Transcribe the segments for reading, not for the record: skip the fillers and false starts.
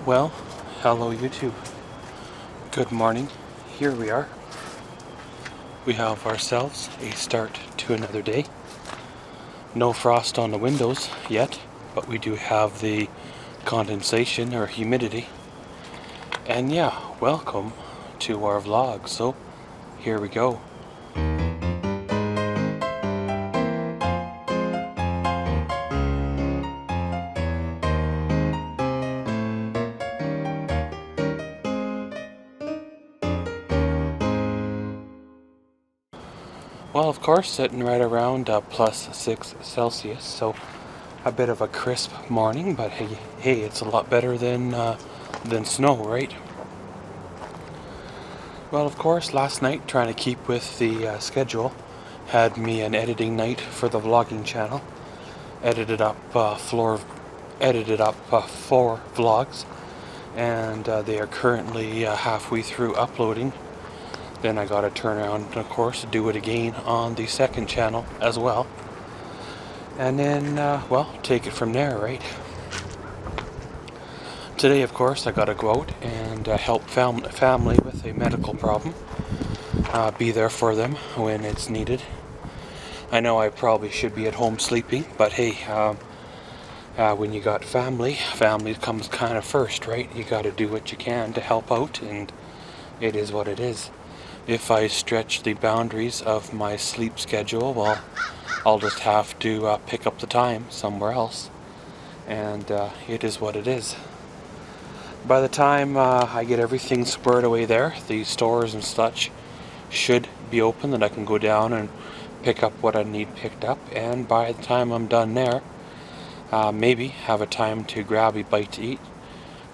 Well, hello YouTube. Good morning. Here we are. We have ourselves a start to another day. No frost on the windows yet, but we do have the condensation or humidity. And yeah, welcome to our vlog. So, here we go. Well, of course, sitting right around plus 6 Celsius, so a bit of a crisp morning, but hey, it's a lot better than snow, right? Well, of course, last night, trying to keep with the schedule, had me an editing night for the vlogging channel. Edited up 4 vlogs, and they are currently halfway through uploading. Then I gotta turn around and, of course, do it again on the second channel as well. And then, well, take it from there, right? Today, of course, I gotta go out and help family with a medical problem. Be there for them when it's needed. I know I probably should be at home sleeping, but hey, when you got family comes kind of first, right? You gotta do what you can to help out, and it is what it is. If I stretch the boundaries of my sleep schedule, well, I'll just have to pick up the time somewhere else, and it is what it is. By the time I get everything squared away there, the stores and such should be open, and I can go down and pick up what I need picked up, and by the time I'm done there, maybe have a time to grab a bite to eat,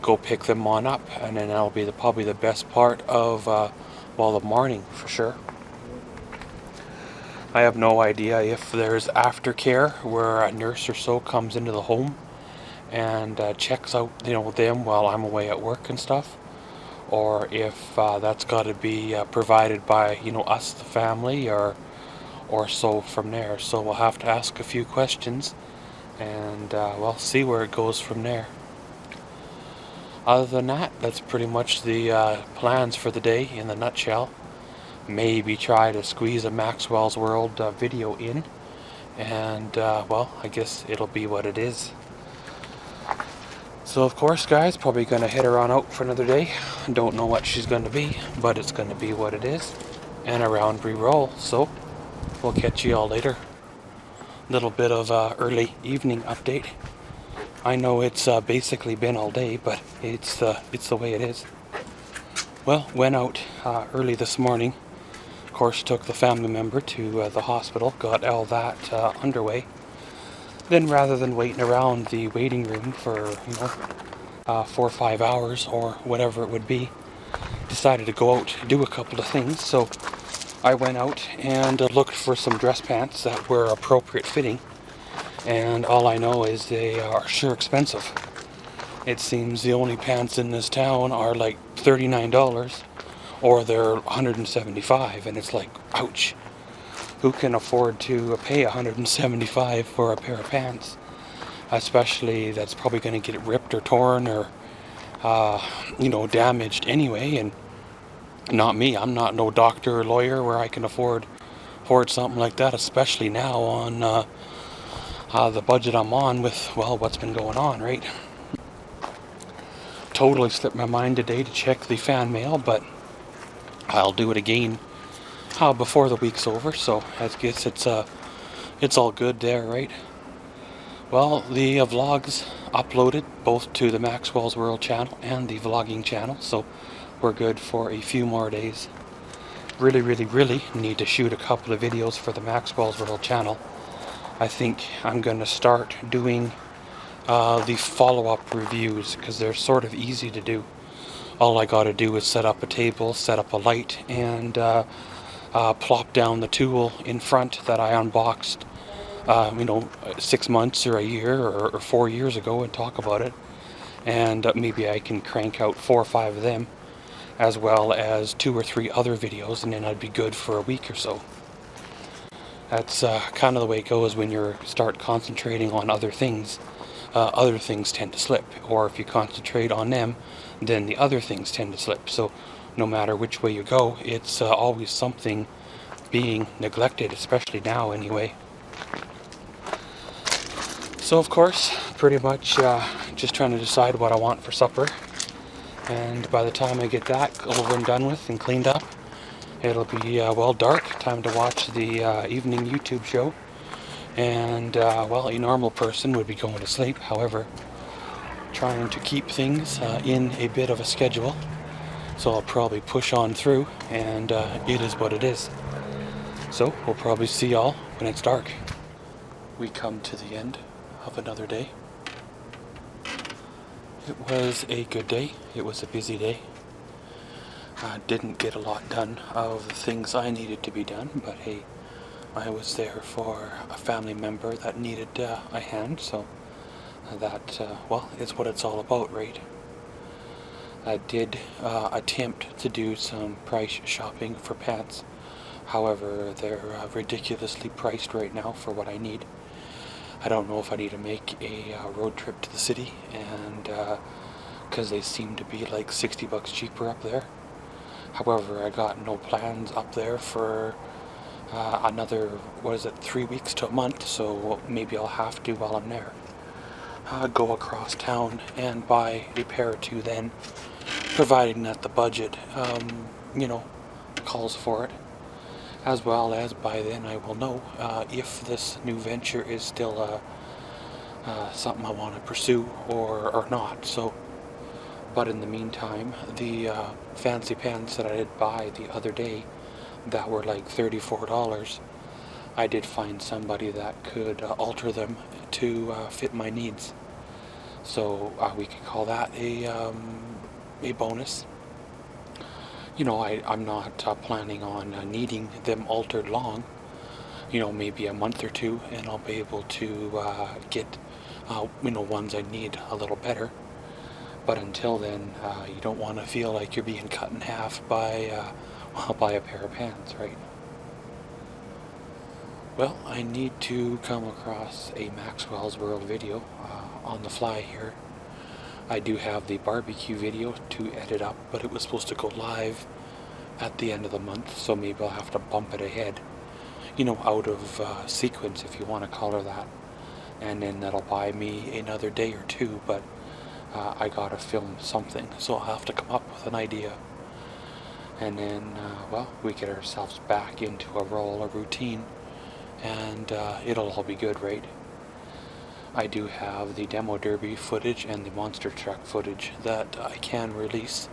go pick them on up, and then that'll be probably the best part of the morning for sure. I have no idea if there's aftercare where a nurse or so comes into the home and checks out, them while I'm away at work and stuff, or if that's got to be provided by, us, the family, or so from there. So we'll have to ask a few questions, and we'll see where it goes from there. Other than that, that's pretty much the plans for the day in a nutshell. Maybe try to squeeze a Maxwell's World video in, and well, I guess it'll be what it is. So of course, guys, probably gonna head her on out for another day. Don't know what she's gonna be, but it's gonna be what it is, and around we roll. So we'll catch you all later. Little bit of early evening update. I know it's basically been all day, but it's the way it is. Well, went out early this morning. Of course, took the family member to the hospital, got all that underway. Then, rather than waiting around the waiting room for 4 or 5 hours or whatever it would be, decided to go out do a couple of things. So I went out and looked for some dress pants that were appropriate fitting. And all I know is they are sure expensive. It seems the only pants in this town are like $39, or they're $175, and it's like, ouch. Who can afford to pay $175 for a pair of pants? Especially that's probably going to get ripped or torn or, damaged anyway. And not me. I'm not no doctor or lawyer where I can afford something like that, especially now on the budget I'm on with, well, what's been going on, right? Totally slipped my mind today to check the fan mail, but I'll do it again before the week's over, so I guess it's all good there, right? Well, the vlogs uploaded both to the Maxwell's World channel and the vlogging channel, so we're good for a few more days. Really, really, really need to shoot a couple of videos for the Maxwell's World channel. I think I'm going to start doing the follow-up reviews, because they're sort of easy to do. All I got to do is set up a table, set up a light, and plop down the tool in front that I unboxed 6 months or a year or 4 years ago, and talk about it. And maybe I can crank out 4 or 5 of them, as well as 2 or 3 other videos, and then I'd be good for a week or so. That's kind of the way it goes when you start concentrating on other things. other things tend to slip. Or if you concentrate on them, then the other things tend to slip. So no matter which way you go, it's always something being neglected, especially now anyway. So of course, pretty much just trying to decide what I want for supper. And by the time I get that over and done with and cleaned up, it'll be well dark. Time to watch the evening YouTube show. And well, a normal person would be going to sleep. However, trying to keep things in a bit of a schedule. So I'll probably push on through, and it is what it is. So we'll probably see y'all when it's dark. We come to the end of another day. It was a good day. It was a busy day. I didn't get a lot done of the things I needed to be done, but hey, I was there for a family member that needed a hand, so that, well, it's what it's all about, right? I did attempt to do some price shopping for pants. However, they're ridiculously priced right now for what I need. I don't know if I need to make a road trip to the city, and because they seem to be like $60 cheaper up there. However, I got no plans up there for another, 3 weeks to a month, so maybe I'll have to, while I'm there, go across town and buy a pair or two then, providing that the budget, calls for it. As well as by then I will know if this new venture is still something I want to pursue or not. So, but in the meantime, the fancy pants that I did buy the other day that were like $34, I did find somebody that could alter them to fit my needs. So we could call that a bonus. You know, I'm not planning on needing them altered long. You know, maybe a month or two, and I'll be able to get, ones I need a little better. But until then, you don't want to feel like you're being cut in half by a pair of pants, right? Well, I need to come across a Maxwell's World video on the fly here. I do have the barbecue video to edit up, but it was supposed to go live at the end of the month, so maybe I'll have to bump it ahead, out of sequence, if you want to call her that. And then that'll buy me another day or two, but I gotta film something, so I'll have to come up with an idea. And then, we get ourselves back into a routine, and it'll all be good, right? I do have the demo derby footage and the monster truck footage that I can release.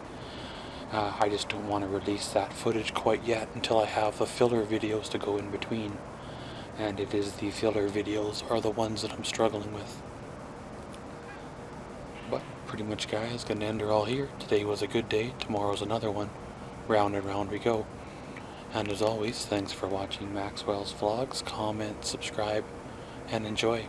I just don't want to release that footage quite yet until I have the filler videos to go in between. And it is the filler videos are the ones that I'm struggling with. But pretty much, guys, gonna end her all here. Today was a good day, tomorrow's another one. Round and round we go. And as always, thanks for watching Maxwell's vlogs. Comment, subscribe, and enjoy.